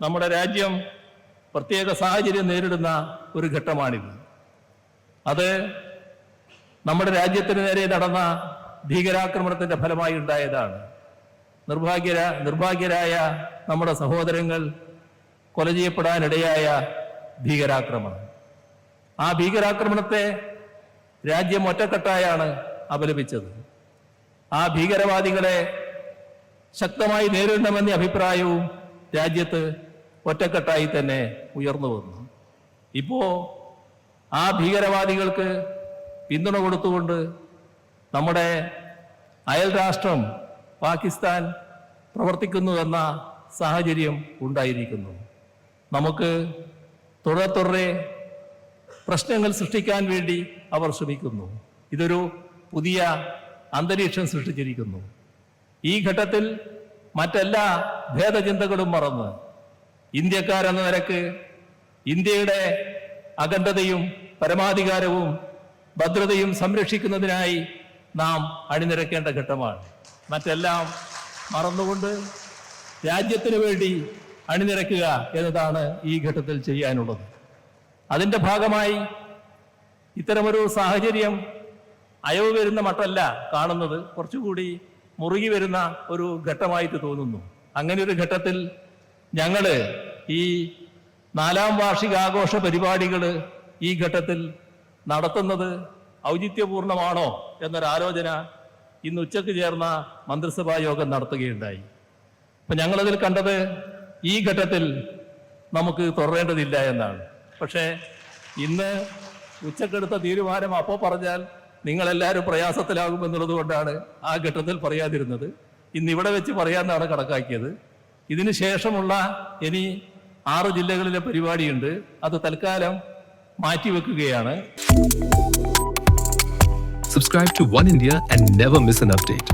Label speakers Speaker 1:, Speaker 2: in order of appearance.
Speaker 1: നമ്മുടെ രാജ്യം പ്രത്യേക സാഹചര്യം നേരിടുന്ന ഒരു ഘട്ടമാണിത്. അത് നമ്മുടെ രാജ്യത്തിന് നേരെ നടന്ന ഭീകരാക്രമണത്തിന്റെ ഫലമായി ഉണ്ടായതാണ്. നിർഭാഗ്യരായ നമ്മുടെ സഹോദരങ്ങൾ കൊല ചെയ്യപ്പെടാനിടയായ ഭീകരാക്രമണം. ആ ഭീകരാക്രമണത്തെ രാജ്യം ഒറ്റക്കെട്ടായാണ് അപലപിച്ചത്. ആ ഭീകരവാദികളെ ശക്തമായി നേരിടണമെന്ന അഭിപ്രായവും രാജ്യത്ത് ഒറ്റക്കെട്ടായി തന്നെ ഉയർന്നു വന്നു. ഇപ്പോ ആ ഭീകരവാദികൾക്ക് പിന്തുണ കൊടുത്തുകൊണ്ട് നമ്മുടെ അയൽ രാഷ്ട്രം പാകിസ്ഥാൻ പ്രവർത്തിക്കുന്നുവെന്ന സാഹചര്യം ഉണ്ടായിരിക്കുന്നു. നമുക്ക് തുടരെ പ്രശ്നങ്ങൾ സൃഷ്ടിക്കാൻ വേണ്ടി അവർ ശ്രമിക്കുന്നു. ഇതൊരു പുതിയ അന്തരീക്ഷം സൃഷ്ടിച്ചിരിക്കുന്നു. ഈ ഘട്ടത്തിൽ മറ്റെല്ലാ ഭേദചിന്തകളും മറന്ന് ഇന്ത്യക്കാരെന്ന നിലക്ക് ഇന്ത്യയുടെ അഖണ്ഡതയും പരമാധികാരവും ഭദ്രതയും സംരക്ഷിക്കുന്നതിനായി നാം അണിനിരക്കേണ്ട ഘട്ടമാണ്. മറ്റെല്ലാം മറന്നുകൊണ്ട് രാജ്യത്തിന് വേണ്ടി അണിനിരക്കുക എന്നതാണ് ഈ ഘട്ടത്തിൽ ചെയ്യാനുള്ളത്. അതിൻ്റെ ഭാഗമായി ഇത്തരമൊരു സാഹചര്യം അയവ് വരുന്ന മട്ടല്ല കാണുന്നത്, കുറച്ചുകൂടി മുറുകി വരുന്ന ഒരു ഘട്ടമായിട്ട് തോന്നുന്നു. അങ്ങനെ ഒരു ഘട്ടത്തിൽ ഞങ്ങൾ ഈ 4ാം വാർഷികാഘോഷ പരിപാടികൾ ഈ ഘട്ടത്തിൽ നടത്തുന്നത് ഔചിത്യപൂർണമാണോ എന്നൊരാലോചന ഇന്ന് ഉച്ചയ്ക്ക് ചേർന്ന മന്ത്രിസഭാ യോഗം നടത്തുകയുണ്ടായി. അപ്പം ഞങ്ങളതിൽ കണ്ടത് ഈ ഘട്ടത്തിൽ നമുക്ക് തുടരേണ്ടതില്ല എന്നാണ്. പക്ഷേ ഇന്ന് ഉച്ചക്കെടുത്ത തീരുമാനം അപ്പോൾ പറഞ്ഞാൽ നിങ്ങളെല്ലാവരും പ്രയാസത്തിലാകുമെന്നുള്ളത് കൊണ്ടാണ് ആ ഘട്ടത്തിൽ പറയാതിരുന്നത്. ഇന്ന് ഇവിടെ വെച്ച് പറയാമെന്നാണ് കണക്കാക്കിയത്. ഇതിന് ശേഷമുള്ള ഇനി 6 ജില്ലകളിലെ പരിപാടിയുണ്ട്. അത് തൽക്കാലം മാറ്റിവെക്കുകയാണ്.
Speaker 2: Subscribe to One India and never miss an update.